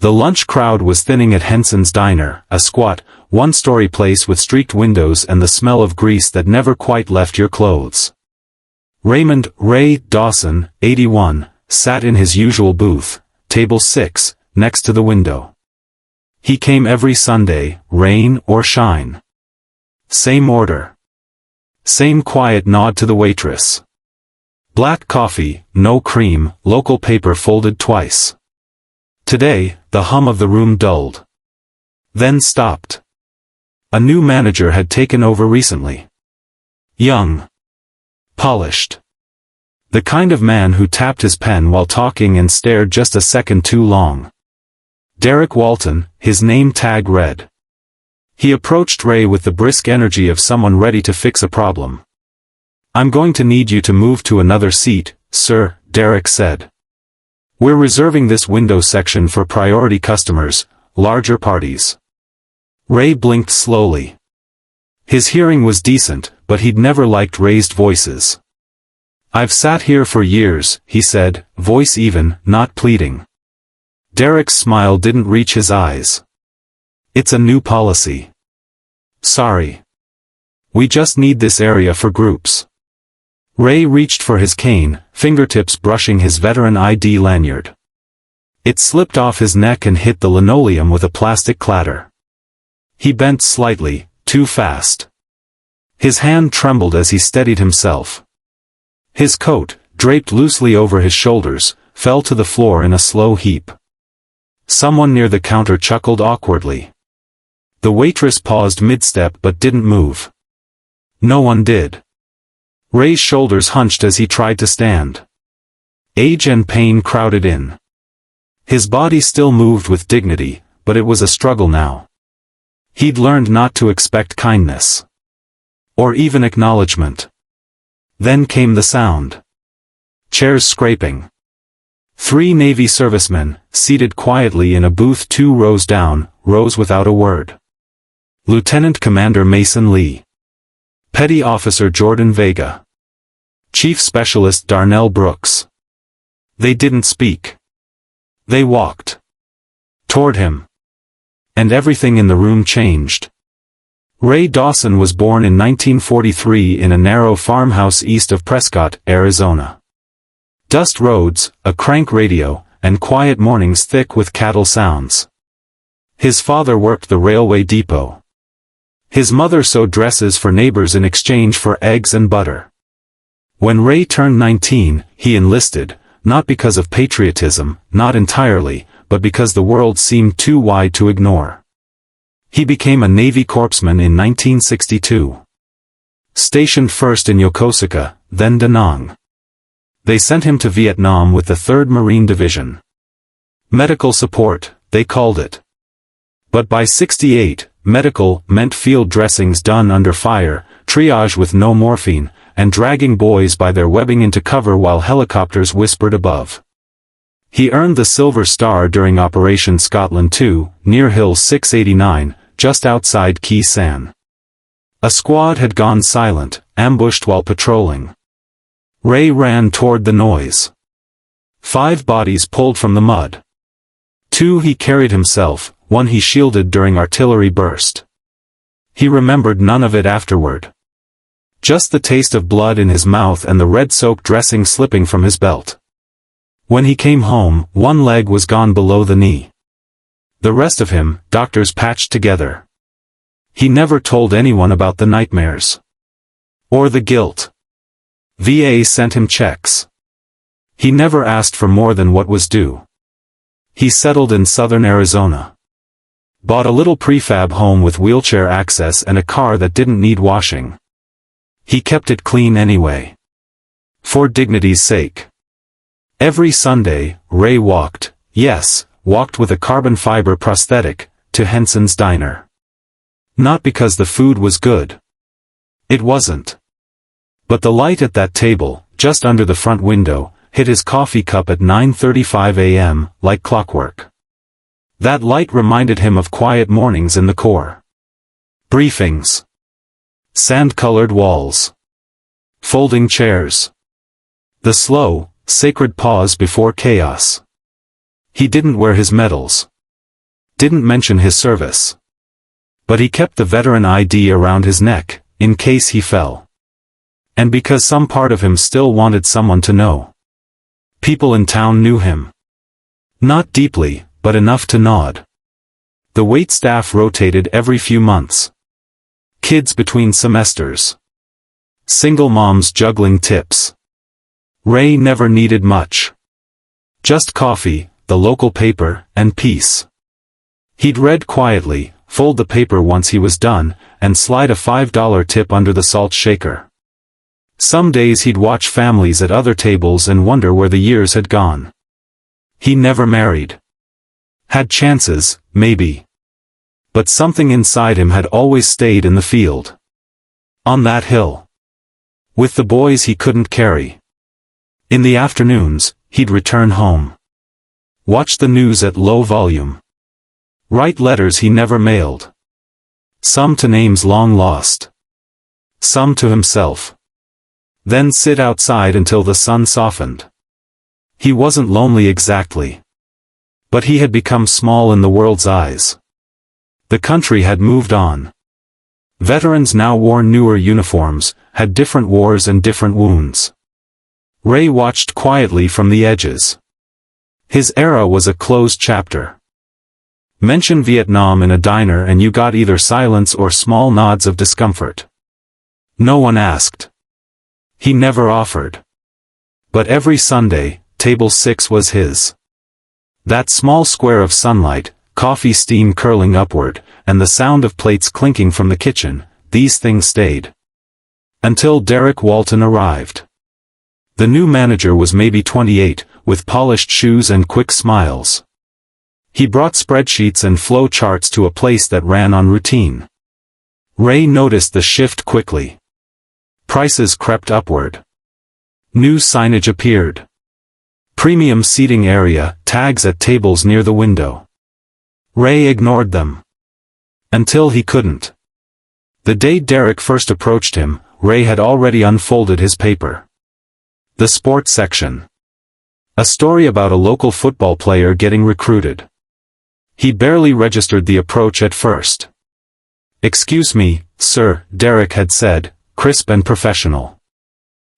The lunch crowd was thinning at Henson's Diner, a squat, one-story place with streaked windows and the smell of grease that never quite left your clothes. Raymond Ray Dawson, 81, sat in his usual booth, table 6, next to the window. He came every Sunday, rain or shine. Same order. Same quiet nod to the waitress. Black coffee, no cream, local paper folded twice. Today, the hum of the room dulled. Then stopped. A new manager had taken over recently. Young. Polished. The kind of man who tapped his pen while talking and stared just a second too long. Derek Walton, his name tag read. He approached Ray with the brisk energy of someone ready to fix a problem. "I'm going to need you to move to another seat, sir," Derek said. "We're reserving this window section for priority customers, larger parties." Ray blinked slowly. His hearing was decent, but he'd never liked raised voices. "I've sat here for years," he said, voice even, not pleading. Derek's smile didn't reach his eyes. "It's a new policy. Sorry. We just need this area for groups." Ray reached for his cane, fingertips brushing his veteran ID lanyard. It slipped off his neck and hit the linoleum with a plastic clatter. He bent slightly, too fast. His hand trembled as he steadied himself. His coat, draped loosely over his shoulders, fell to the floor in a slow heap. Someone near the counter chuckled awkwardly. The waitress paused mid-step but didn't move. No one did. Ray's shoulders hunched as he tried to stand. Age and pain crowded in. His body still moved with dignity, but it was a struggle now. He'd learned not to expect kindness. Or even acknowledgement. Then came the sound. Chairs scraping. 3 Navy servicemen, seated quietly in a booth 2 rows down, rose without a word. Lieutenant Commander Mason Lee. Petty Officer Jordan Vega. Chief Specialist Darnell Brooks. They didn't speak. They walked. Toward him. And everything in the room changed. Ray Dawson was born in 1943 in a narrow farmhouse east of Prescott, Arizona. Dust roads, a crank radio, and quiet mornings thick with cattle sounds. His father worked the railway depot. His mother sewed dresses for neighbors in exchange for eggs and butter. When Ray turned 19, he enlisted, not because of patriotism, not entirely, but because the world seemed too wide to ignore. He became a Navy corpsman in 1962. Stationed first in Yokosuka, then Da Nang. They sent him to Vietnam with the 3rd Marine Division. Medical support, they called it. But by 68, medical meant field dressings done under fire, triage with no morphine, and dragging boys by their webbing into cover while helicopters whispered above. He earned the Silver Star during Operation Scotland II, near Hill 689, just outside Khe Sanh. A squad had gone silent, ambushed while patrolling. Ray ran toward the noise. 5 bodies pulled from the mud. 2 he carried himself, 1 he shielded during artillery burst. He remembered none of it afterward. Just the taste of blood in his mouth and the red-soaked dressing slipping from his belt. When he came home, 1 leg was gone below the knee. The rest of him, doctors patched together. He never told anyone about the nightmares. Or the guilt. VA sent him checks. He never asked for more than what was due. He settled in southern Arizona. Bought a little prefab home with wheelchair access and a car that didn't need washing. He kept it clean anyway. For dignity's sake. Every Sunday, Ray walked, yes, walked with a carbon fiber prosthetic, to Henson's Diner. Not because the food was good. It wasn't. But the light at that table, just under the front window, hit his coffee cup at 9:35 a.m., like clockwork. That light reminded him of quiet mornings in the Corps. Briefings. Sand-colored walls. Folding chairs. The slow, sacred pause before chaos. He didn't wear his medals. Didn't mention his service. But he kept the veteran ID around his neck, in case he fell. And because some part of him still wanted someone to know. People in town knew him. Not deeply, but enough to nod. The waitstaff rotated every few months. Kids between semesters. Single moms juggling tips. Ray never needed much. Just coffee, the local paper, and peace. He'd read quietly, fold the paper once he was done, and slide a $5 tip under the salt shaker. Some days he'd watch families at other tables and wonder where the years had gone. He never married. Had chances, maybe. But something inside him had always stayed in the field. On that hill. With the boys he couldn't carry. In the afternoons, he'd return home. Watch the news at low volume. Write letters he never mailed. Some to names long lost. Some to himself. Then sit outside until the sun softened. He wasn't lonely exactly. But he had become small in the world's eyes. The country had moved on. Veterans now wore newer uniforms, had different wars and different wounds. Ray watched quietly from the edges. His era was a closed chapter. Mention Vietnam in a diner and you got either silence or small nods of discomfort. No one asked. He never offered. But every Sunday, table 6 was his. That small square of sunlight, coffee steam curling upward, and the sound of plates clinking from the kitchen, these things stayed. Until Derek Walton arrived. The new manager was maybe 28, with polished shoes and quick smiles. He brought spreadsheets and flow charts to a place that ran on routine. Ray noticed the shift quickly. Prices crept upward. New signage appeared. Premium seating area, tags at tables near the window. Ray ignored them. Until he couldn't. The day Derek first approached him, Ray had already unfolded his paper. The sports section. A story about a local football player getting recruited. He barely registered the approach at first. "Excuse me, sir," Derek had said, crisp and professional.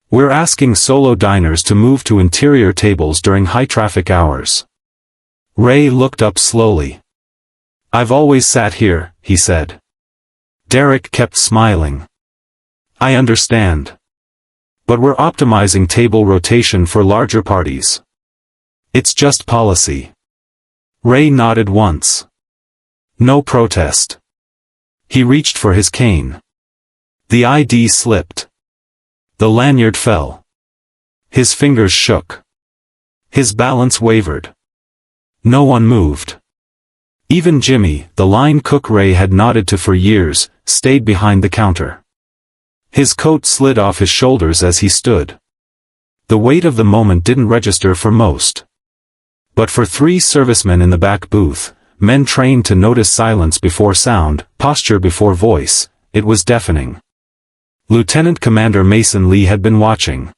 "We're asking solo diners to move to interior tables during high-traffic hours." Ray looked up slowly. "I've always sat here," he said. Derek kept smiling. "I understand. But we're optimizing table rotation for larger parties. It's just policy." Ray nodded once. No protest. He reached for his cane. The ID slipped. The lanyard fell. His fingers shook. His balance wavered. No one moved. Even Jimmy, the line cook Ray had nodded to for years, stayed behind the counter. His coat slid off his shoulders as he stood. The weight of the moment didn't register for most. But for 3 servicemen in the back booth, men trained to notice silence before sound, posture before voice, it was deafening. Lieutenant Commander Mason Lee had been watching.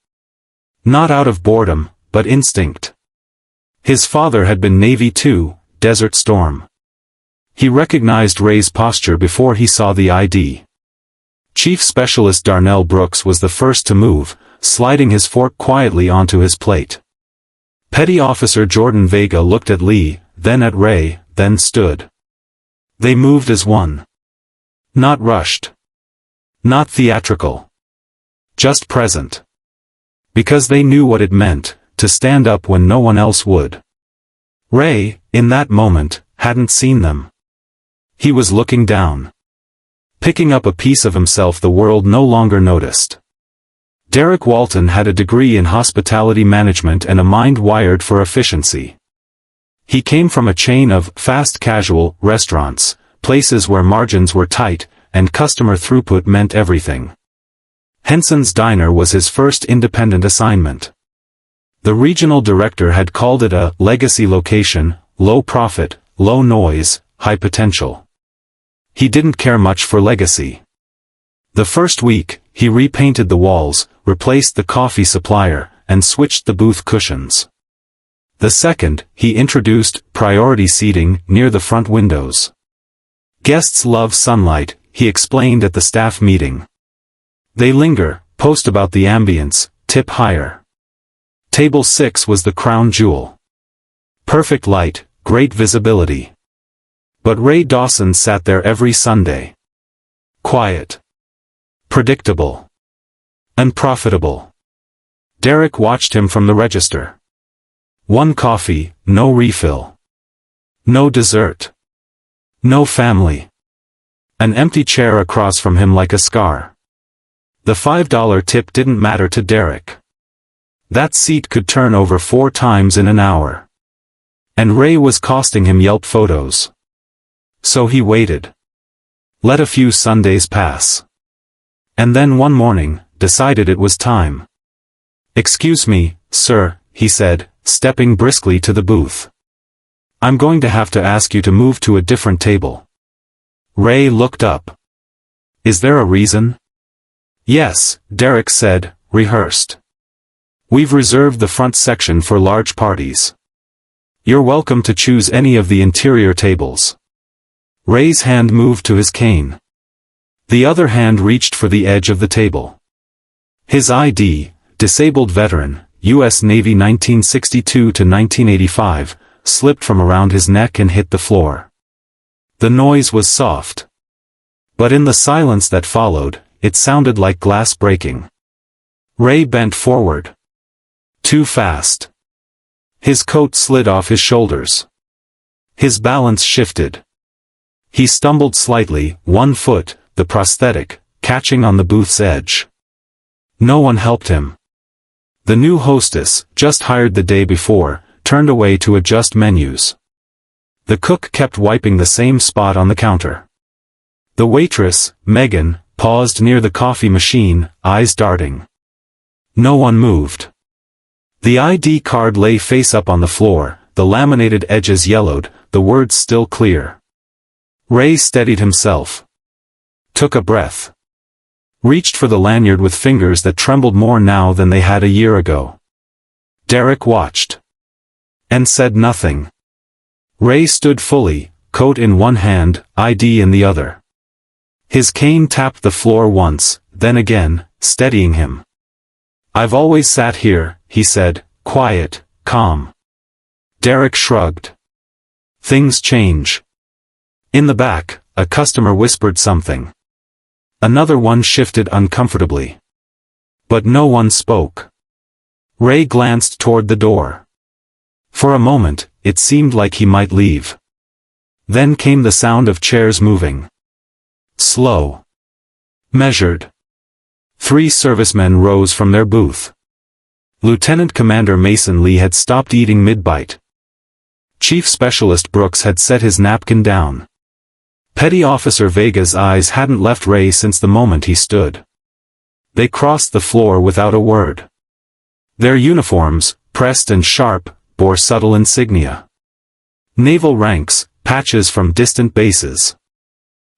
Not out of boredom, but instinct. His father had been Navy too, Desert Storm. He recognized Ray's posture before he saw the ID. Chief Specialist Darnell Brooks was the first to move, sliding his fork quietly onto his plate. Petty Officer Jordan Vega looked at Lee, then at Ray, then stood. They moved as one. Not rushed. Not theatrical. Just present. Because they knew what it meant, to stand up when no one else would. Ray, in that moment, hadn't seen them. He was looking down. Picking up a piece of himself the world no longer noticed. Derek Walton had a degree in hospitality management and a mind wired for efficiency. He came from a chain of fast casual restaurants, places where margins were tight, and customer throughput meant everything. Henson's Diner was his first independent assignment. The regional director had called it a legacy location, low profit, low noise, high potential. He didn't care much for legacy. The first week, he repainted the walls, replaced the coffee supplier, and switched the booth cushions. The second, he introduced priority seating near the front windows. Guests love sunlight, he explained at the staff meeting. They linger, post about the ambience, tip higher. Table 6 was the crown jewel. Perfect light, great visibility. But Ray Dawson sat there every Sunday. Quiet. Predictable. Unprofitable. Derek watched him from the register. One coffee, no refill. No dessert. No family. An empty chair across from him like a scar. The $5 tip didn't matter to Derek. That seat could turn over 4 times in an hour. And Ray was costing him Yelp photos. So he waited. Let a few Sundays pass. And then one morning, decided it was time. "Excuse me, sir," he said, stepping briskly to the booth. "I'm going to have to ask you to move to a different table." Ray looked up. "Is there a reason?" "Yes," Derek said, rehearsed. "We've reserved the front section for large parties. You're welcome to choose any of the interior tables." Ray's hand moved to his cane. The other hand reached for the edge of the table. His ID, disabled veteran, U.S. Navy 1962 to 1985, slipped from around his neck and hit the floor. The noise was soft. But in the silence that followed, it sounded like glass breaking. Ray bent forward. Too fast. His coat slid off his shoulders. His balance shifted. He stumbled slightly, one foot, the prosthetic, catching on the booth's edge. No one helped him. The new hostess, just hired the day before, turned away to adjust menus. The cook kept wiping the same spot on the counter. The waitress, Megan, paused near the coffee machine, eyes darting. No one moved. The ID card lay face up on the floor, the laminated edges yellowed, the words still clear. Ray steadied himself. Took a breath. Reached for the lanyard with fingers that trembled more now than they had a year ago. Derek watched. And said nothing. Ray stood fully, coat in one hand, ID in the other. His cane tapped the floor once, then again, steadying him. "I've always sat here," he said, quiet, calm. Derek shrugged. "Things change." In the back, a customer whispered something. Another one shifted uncomfortably. But no one spoke. Ray glanced toward the door. For a moment, it seemed like he might leave. Then came the sound of chairs moving. Slow. Measured. 3 servicemen rose from their booth. Lieutenant Commander Mason Lee had stopped eating mid-bite. Chief Specialist Brooks had set his napkin down. Petty Officer Vega's eyes hadn't left Ray since the moment he stood. They crossed the floor without a word. Their uniforms, pressed and sharp, bore subtle insignia. Naval ranks, patches from distant bases.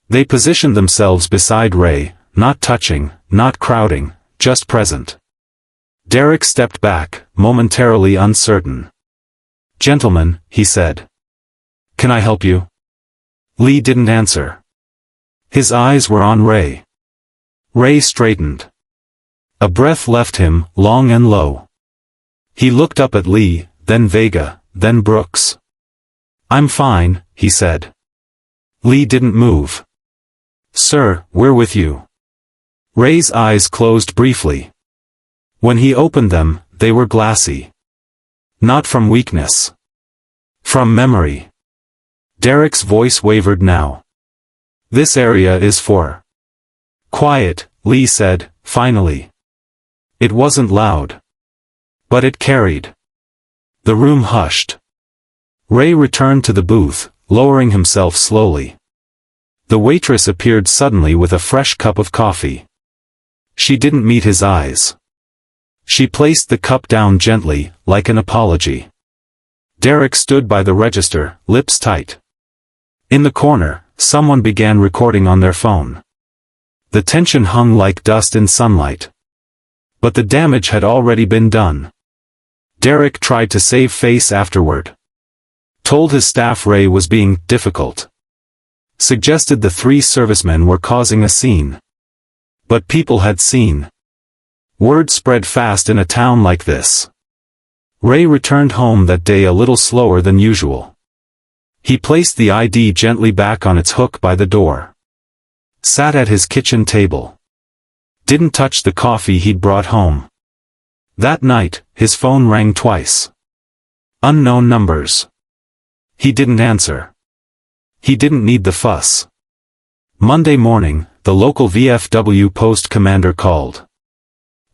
They positioned themselves beside Ray, not touching, not crowding, just present. Derek stepped back, momentarily uncertain. "Gentlemen," he said. "Can I help you?" Lee didn't answer. His eyes were on Ray. Ray straightened. A breath left him, long and low. He looked up at Lee, then Vega, then Brooks. "I'm fine," he said. Lee didn't move. "Sir, we're with you." Ray's eyes closed briefly. When he opened them, they were glassy. Not from weakness. From memory. Derek's voice wavered now. "This area is for..." "Quiet," Lee said, finally. It wasn't loud. But it carried. The room hushed. Ray returned to the booth, lowering himself slowly. The waitress appeared suddenly with a fresh cup of coffee. She didn't meet his eyes. She placed the cup down gently, like an apology. Derek stood by the register, lips tight. In the corner, someone began recording on their phone. The tension hung like dust in sunlight. But the damage had already been done. Derek tried to save face afterward. Told his staff Ray was being difficult. Suggested the three servicemen were causing a scene. But people had seen. Word spread fast in a town like this. Ray returned home that day a little slower than usual. He placed the ID gently back on its hook by the door. Sat at his kitchen table. Didn't touch the coffee he'd brought home. That night, his phone rang twice. Unknown numbers. He didn't answer. He didn't need the fuss. Monday morning, the local VFW post commander called.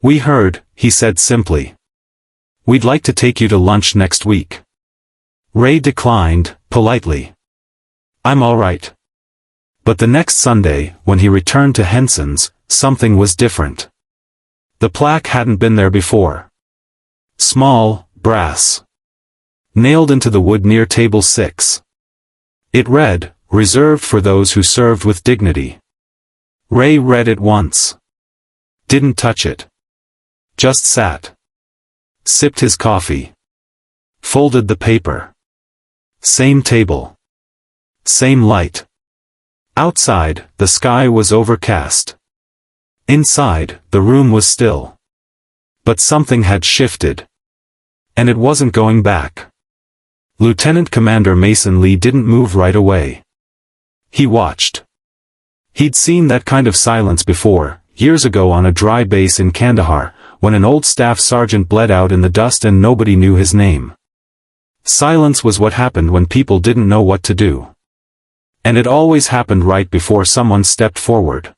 "We heard," he said simply. "We'd like to take you to lunch next week." Ray declined, politely. "I'm all right." But the next Sunday, when he returned to Henson's, something was different. The plaque hadn't been there before. Small, brass. Nailed into the wood near table 6. It read, "Reserved for those who served with dignity." Ray read it once. Didn't touch it. Just sat. Sipped his coffee. Folded the paper. Same table. Same light. Outside, the sky was overcast. Inside, the room was still. But something had shifted. And it wasn't going back. Lieutenant Commander Mason Lee didn't move right away. He watched. He'd seen that kind of silence before, years ago on a dry base in Kandahar, when an old staff sergeant bled out in the dust and nobody knew his name. Silence was what happened when people didn't know what to do. And it always happened right before someone stepped forward.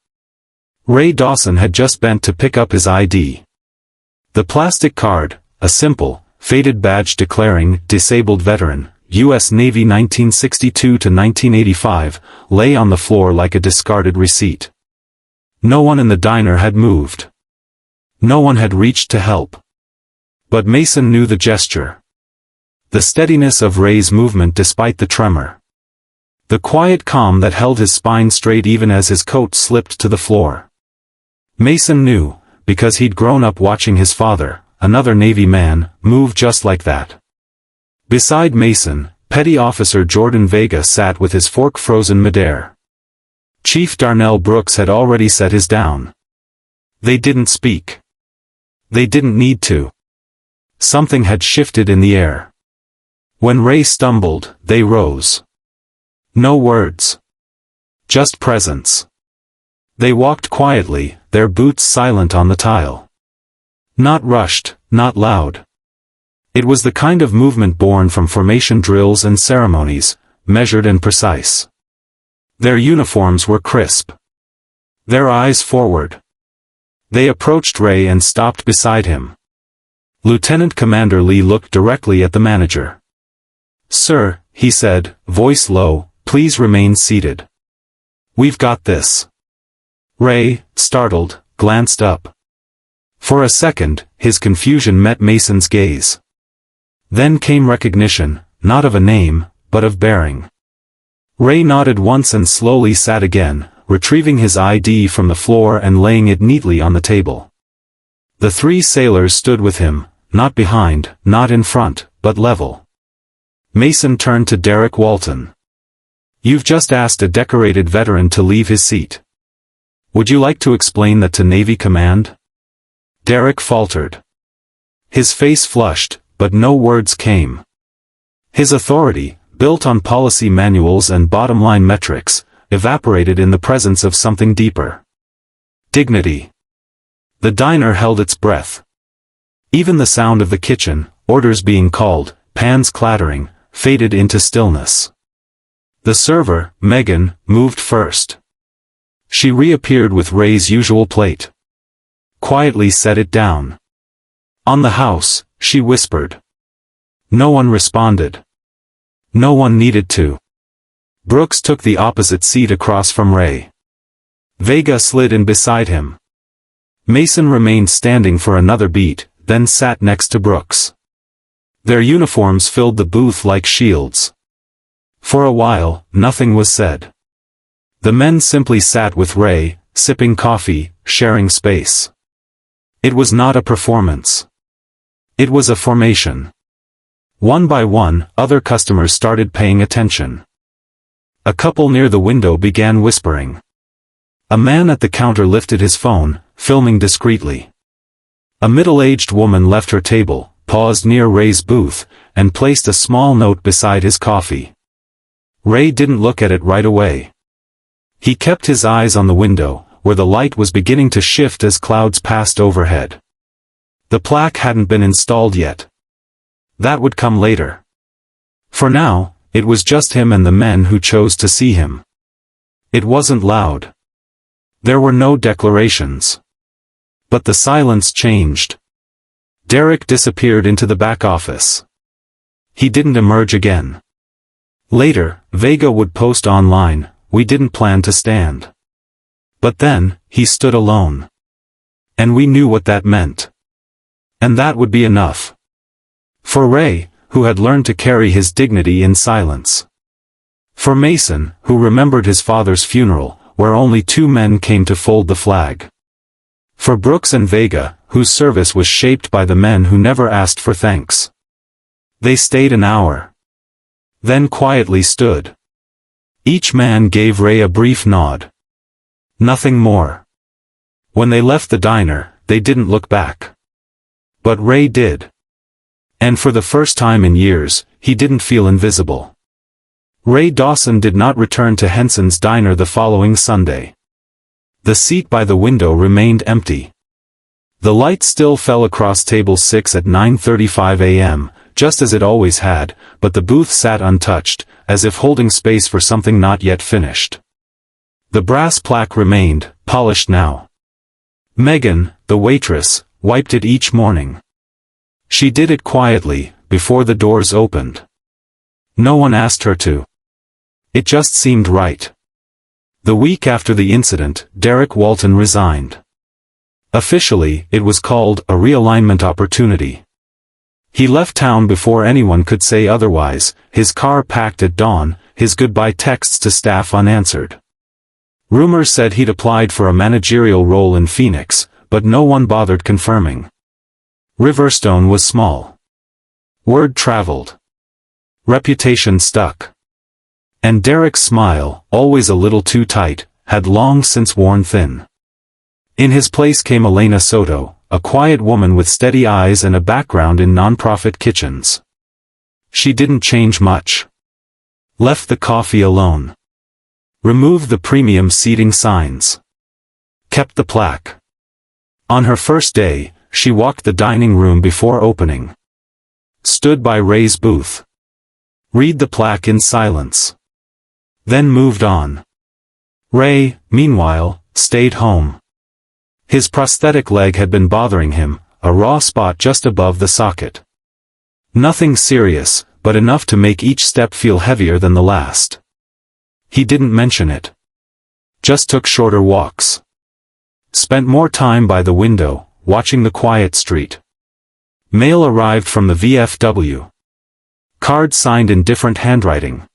Ray Dawson had just bent to pick up his ID. The plastic card, a simple, faded badge declaring "Disabled Veteran, U.S. Navy 1962 to 1985, lay on the floor like a discarded receipt. No one in the diner had moved. No one had reached to help. But Mason knew the gesture. The steadiness of Ray's movement despite the tremor. The quiet calm that held his spine straight even as his coat slipped to the floor. Mason knew, because he'd grown up watching his father, another Navy man, move just like that. Beside Mason, Petty Officer Jordan Vega sat with his fork frozen midair. Chief Darnell Brooks had already set his down. They didn't speak. They didn't need to. Something had shifted in the air. When Ray stumbled, they rose. No words. Just presence. They walked quietly, their boots silent on the tile. Not rushed, not loud. It was the kind of movement born from formation drills and ceremonies, measured and precise. Their uniforms were crisp. Their eyes forward. They approached Ray and stopped beside him. Lieutenant Commander Lee looked directly at the manager. "Sir," he said, voice low, "please remain seated. We've got this." Ray, startled, glanced up. For a second, his confusion met Mason's gaze. Then came recognition, not of a name, but of bearing. Ray nodded once and slowly sat again, retrieving his ID from the floor and laying it neatly on the table. The three sailors stood with him, not behind, not in front, but level. Mason turned to Derek Walton. "You've just asked a decorated veteran to leave his seat. Would you like to explain that to Navy Command?" Derek faltered. His face flushed, but no words came. His authority, built on policy manuals and bottom-line metrics, evaporated in the presence of something deeper. Dignity. The diner held its breath. Even the sound of the kitchen, orders being called, pans clattering, faded into stillness. The server, Megan, moved first. She reappeared with Ray's usual plate. Quietly set it down. "On the house," she whispered. No one responded. No one needed to. Brooks took the opposite seat across from Ray. Vega slid in beside him. Mason remained standing for another beat, then sat next to Brooks. Their uniforms filled the booth like shields. For a while, nothing was said. The men simply sat with Ray, sipping coffee, sharing space. It was not a performance. It was a formation. One by one, other customers started paying attention. A couple near the window began whispering. A man at the counter lifted his phone, filming discreetly. A middle-aged woman left her table, paused near Ray's booth, and placed a small note beside his coffee. Ray didn't look at it right away. He kept his eyes on the window, where the light was beginning to shift as clouds passed overhead. The plaque hadn't been installed yet. That would come later. For now, it was just him and the men who chose to see him. It wasn't loud. There were no declarations. But the silence changed. Derek disappeared into the back office. He didn't emerge again. Later, Vega would post online, "We didn't plan to stand." But then, he stood alone. And we knew what that meant. And that would be enough. For Ray, who had learned to carry his dignity in silence. For Mason, who remembered his father's funeral, where only 2 men came to fold the flag. For Brooks and Vega, whose service was shaped by the men who never asked for thanks. They stayed an hour. Then quietly stood. Each man gave Ray a brief nod. Nothing more. When they left the diner, they didn't look back. But Ray did. And for the first time in years, he didn't feel invisible. Ray Dawson did not return to Henson's diner the following Sunday. The seat by the window remained empty. The light still fell across table 6 at 9:35 a.m., just as it always had, but the booth sat untouched, as if holding space for something not yet finished. The brass plaque remained, polished now. Megan, the waitress, wiped it each morning. She did it quietly, before the doors opened. No one asked her to. It just seemed right. The week after the incident, Derek Walton resigned. Officially, it was called a realignment opportunity. He left town before anyone could say otherwise, his car packed at dawn, his goodbye texts to staff unanswered. Rumors said he'd applied for a managerial role in Phoenix, but no one bothered confirming. Riverstone was small. Word traveled. Reputation stuck. And Derek's smile, always a little too tight, had long since worn thin. In his place came Elena Soto, a quiet woman with steady eyes and a background in nonprofit kitchens. She didn't change much. Left the coffee alone. Removed the premium seating signs. Kept the plaque. On her first day, she walked the dining room before opening. Stood by Ray's booth. Read the plaque in silence. Then moved on. Ray, meanwhile, stayed home. His prosthetic leg had been bothering him, a raw spot just above the socket. Nothing serious, but enough to make each step feel heavier than the last. He didn't mention it. Just took shorter walks. Spent more time by the window, watching the quiet street. Mail arrived from the VFW. Cards signed in different handwriting.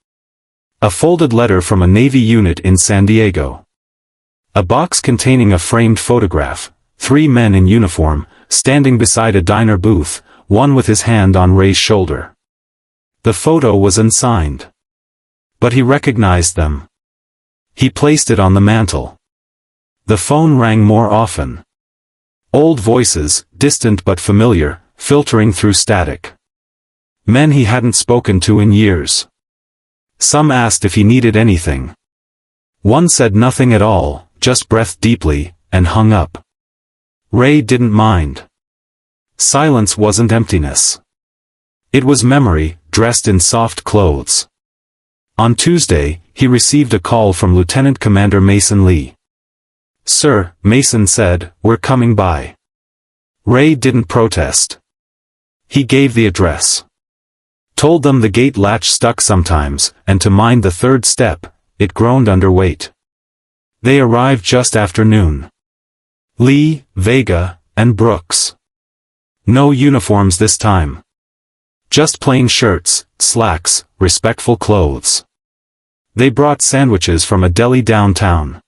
A folded letter from a Navy unit in San Diego. A box containing a framed photograph, 3 men in uniform, standing beside a diner booth, one with his hand on Ray's shoulder. The photo was unsigned. But he recognized them. He placed it on the mantel. The phone rang more often. Old voices, distant but familiar, filtering through static. Men he hadn't spoken to in years. Some asked if he needed anything. One said nothing at all, just breathed deeply, and hung up. Ray didn't mind. Silence wasn't emptiness. It was memory, dressed in soft clothes. On Tuesday, he received a call from Lieutenant Commander Mason Lee. "Sir," Mason said, "we're coming by." Ray didn't protest. He gave the address. Told them the gate latch stuck sometimes, and to mind the third step, it groaned under weight. They arrived just after noon. Lee, Vega, and Brooks. No uniforms this time. Just plain shirts, slacks, respectful clothes. They brought sandwiches from a deli downtown.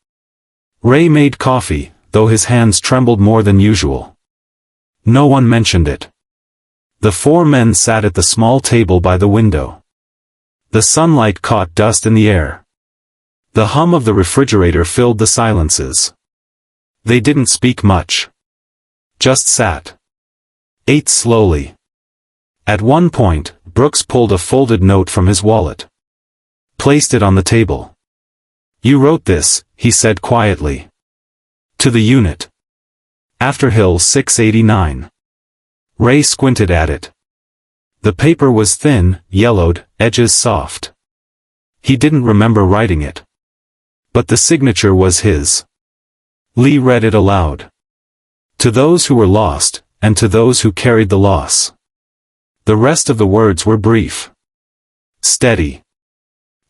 Ray made coffee, though his hands trembled more than usual. No one mentioned it. The four men sat at the small table by the window. The sunlight caught dust in the air. The hum of the refrigerator filled the silences. They didn't speak much. Just sat. Ate slowly. At one point, Brooks pulled a folded note from his wallet. Placed it on the table. "You wrote this," he said quietly. "To the unit. After Hill 689. Ray squinted at it. The paper was thin, yellowed, edges soft. He didn't remember writing it. But the signature was his. Lee read it aloud. "To those who were lost, and to those who carried the loss." The rest of the words were brief. Steady.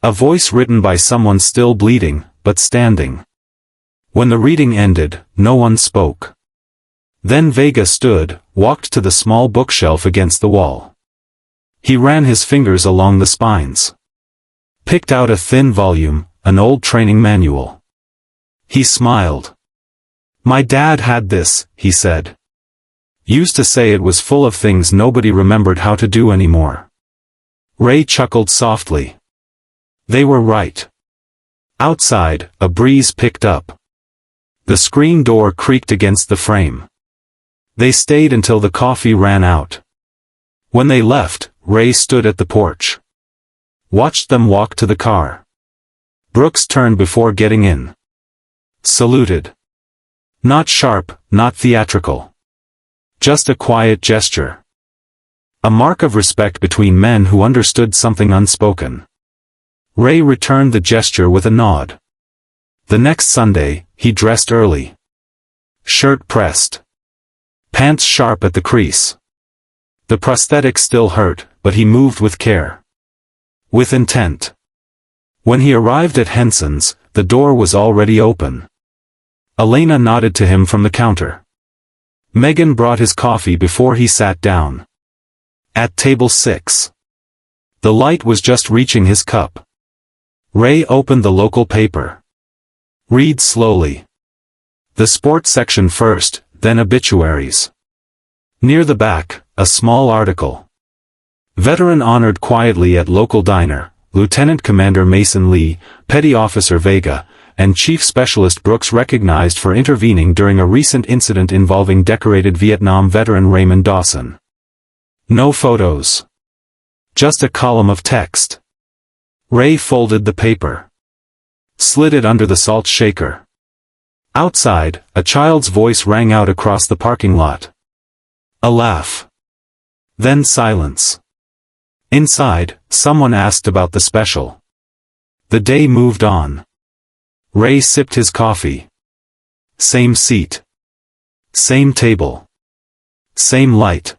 A voice written by someone still bleeding, but standing. When the reading ended, no one spoke. Then Vega stood, walked to the small bookshelf against the wall. He ran his fingers along the spines. Picked out a thin volume, an old training manual. He smiled. "My dad had this," he said. "Used to say it was full of things nobody remembered how to do anymore." Ray chuckled softly. They were right. Outside, a breeze picked up. The screen door creaked against the frame. They stayed until the coffee ran out. When they left, Ray stood at the porch. Watched them walk to the car. Brooks turned before getting in. Saluted. Not sharp, not theatrical. Just a quiet gesture. A mark of respect between men who understood something unspoken. Ray returned the gesture with a nod. The next Sunday, he dressed early. Shirt pressed. Pants sharp at the crease. The prosthetic still hurt, but he moved with care. With intent. When he arrived at Henson's, the door was already open. Elena nodded to him from the counter. Megan brought his coffee before he sat down. At table 6. The light was just reaching his cup. Ray opened the local paper. Read slowly. The sports section first, then obituaries. Near the back, a small article. Veteran honored quietly at local diner, Lieutenant Commander Mason Lee, Petty Officer Vega, and Chief Specialist Brooks recognized for intervening during a recent incident involving decorated Vietnam veteran Raymond Dawson. No photos. Just a column of text. Ray folded the paper. Slid it under the salt shaker. Outside, a child's voice rang out across the parking lot. A laugh. Then silence. Inside, someone asked about the special. The day moved on. Ray sipped his coffee. Same seat. Same table. Same light.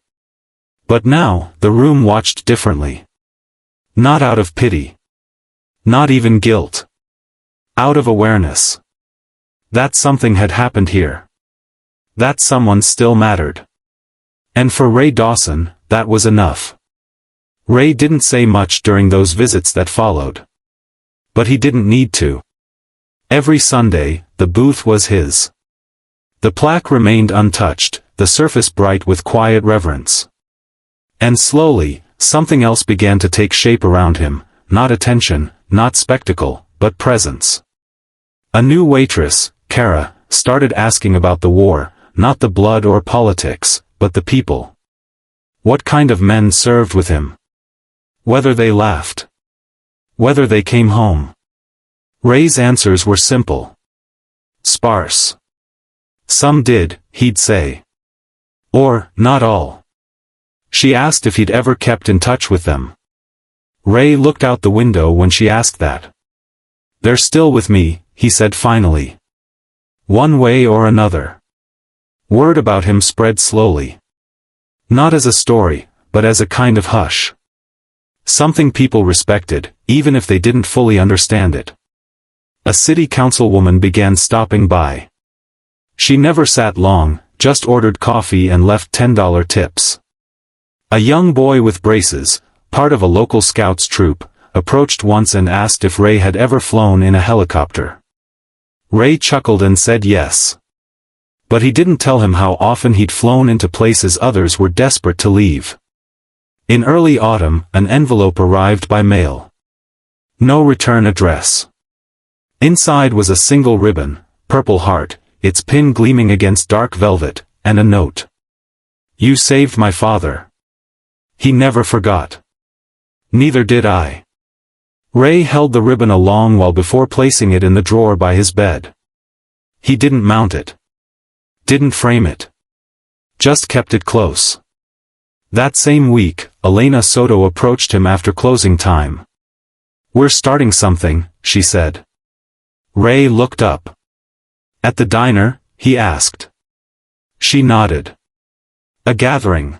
But now, the room watched differently. Not out of pity. Not even guilt. Out of awareness. That something had happened here. That someone still mattered. And for Ray Dawson, that was enough. Ray didn't say much during those visits that followed. But he didn't need to. Every Sunday, the booth was his. The plaque remained untouched, the surface bright with quiet reverence. And slowly, something else began to take shape around him, not attention, not spectacle, but presence. A new waitress, Kara, started asking about the war, not the blood or politics, but the people. What kind of men served with him? Whether they laughed. Whether they came home. Ray's answers were simple. Sparse. Some did, he'd say. Or, not all. She asked if he'd ever kept in touch with them. Ray looked out the window when she asked that. "They're still with me," he said finally. One way or another. Word about him spread slowly. Not as a story, but as a kind of hush. Something people respected, even if they didn't fully understand it. A city councilwoman began stopping by. She never sat long, just ordered coffee and left $10 tips. A young boy with braces, part of a local scouts troop, approached once and asked if Ray had ever flown in a helicopter. Ray chuckled and said yes. But he didn't tell him how often he'd flown into places others were desperate to leave. In early autumn, an envelope arrived by mail. No return address. Inside was a single ribbon, Purple Heart, its pin gleaming against dark velvet, and a note. You saved my father. He never forgot. Neither did I. Ray held the ribbon a long while before placing it in the drawer by his bed. He didn't mount it. Didn't frame it. Just kept it close. That same week, Elena Soto approached him after closing time. We're starting something, she said. Ray looked up. At the diner, he asked. She nodded. A gathering.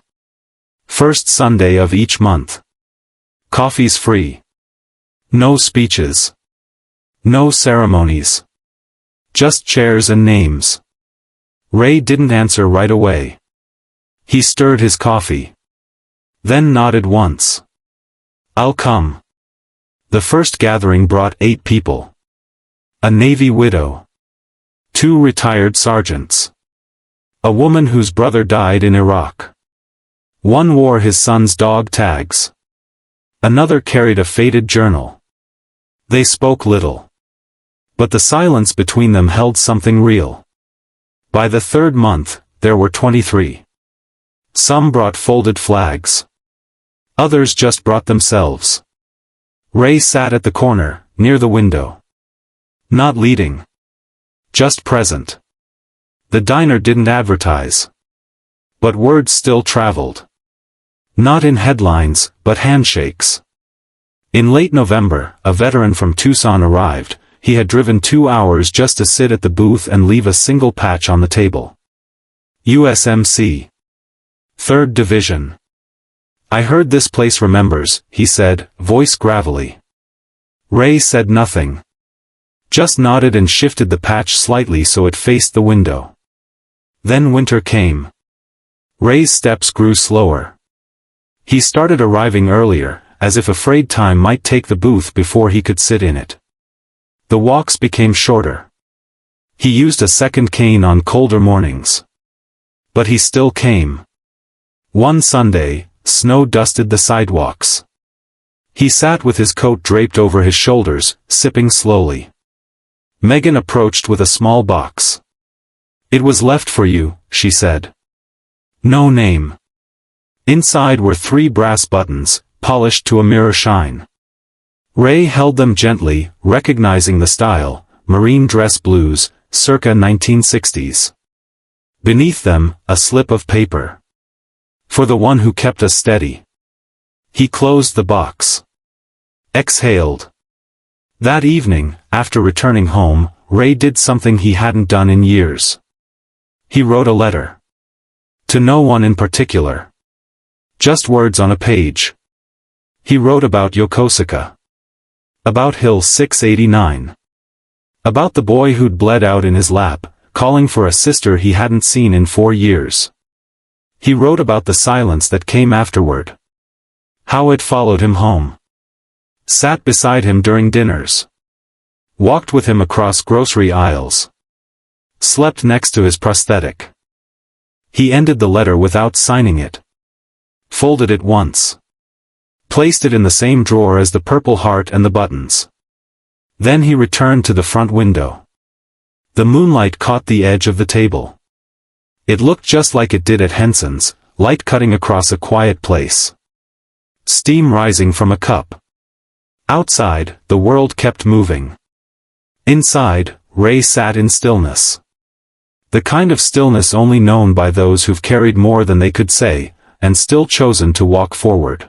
First Sunday of each month. Coffee's free. No speeches. No ceremonies. Just chairs and names. Ray didn't answer right away. He stirred his coffee. Then nodded once. I'll come. The first gathering brought 8 people. A Navy widow. 2 retired sergeants. A woman whose brother died in Iraq. One wore his son's dog tags. Another carried a faded journal. They spoke little. But the silence between them held something real. By the 3rd month, there were 23. Some brought folded flags. Others just brought themselves. Ray sat at the corner, near the window. Not leading. Just present. The diner didn't advertise. But word still traveled. Not in headlines, but handshakes. In late November, a veteran from Tucson arrived. He had driven 2 hours just to sit at the booth and leave a single patch on the table. USMC. 3rd Division. I heard this place remembers, he said, voice gravelly. Ray said nothing. Just nodded and shifted the patch slightly so it faced the window. Then winter came. Ray's steps grew slower. He started arriving earlier, as if afraid time might take the booth before he could sit in it. The walks became shorter. He used a second cane on colder mornings. But he still came. One Sunday, snow dusted the sidewalks. He sat with his coat draped over his shoulders, sipping slowly. Megan approached with a small box. It was left for you, she said. No name. Inside were 3 brass buttons, polished to a mirror shine. Ray held them gently, recognizing the style, marine dress blues, circa 1960s. Beneath them, a slip of paper. For the one who kept us steady. He closed the box. Exhaled. That evening, after returning home, Ray did something he hadn't done in years. He wrote a letter. To no one in particular. Just words on a page. He wrote about Yokosuka. About Hill 689. About the boy who'd bled out in his lap, calling for a sister he hadn't seen in 4 years. He wrote about the silence that came afterward. How it followed him home. Sat beside him during dinners. Walked with him across grocery aisles. Slept next to his prosthetic. He ended the letter without signing it. Folded it once. Placed it in the same drawer as the Purple Heart and the buttons. Then he returned to the front window. The moonlight caught the edge of the table. It looked just like it did at Henson's, light cutting across a quiet place. Steam rising from a cup. Outside, the world kept moving. Inside, Ray sat in stillness. The kind of stillness only known by those who've carried more than they could say, and still chosen to walk forward.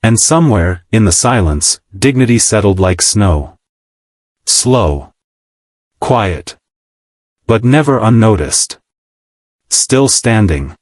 And somewhere, in the silence, dignity settled like snow. Slow. Quiet. But never unnoticed. Still standing.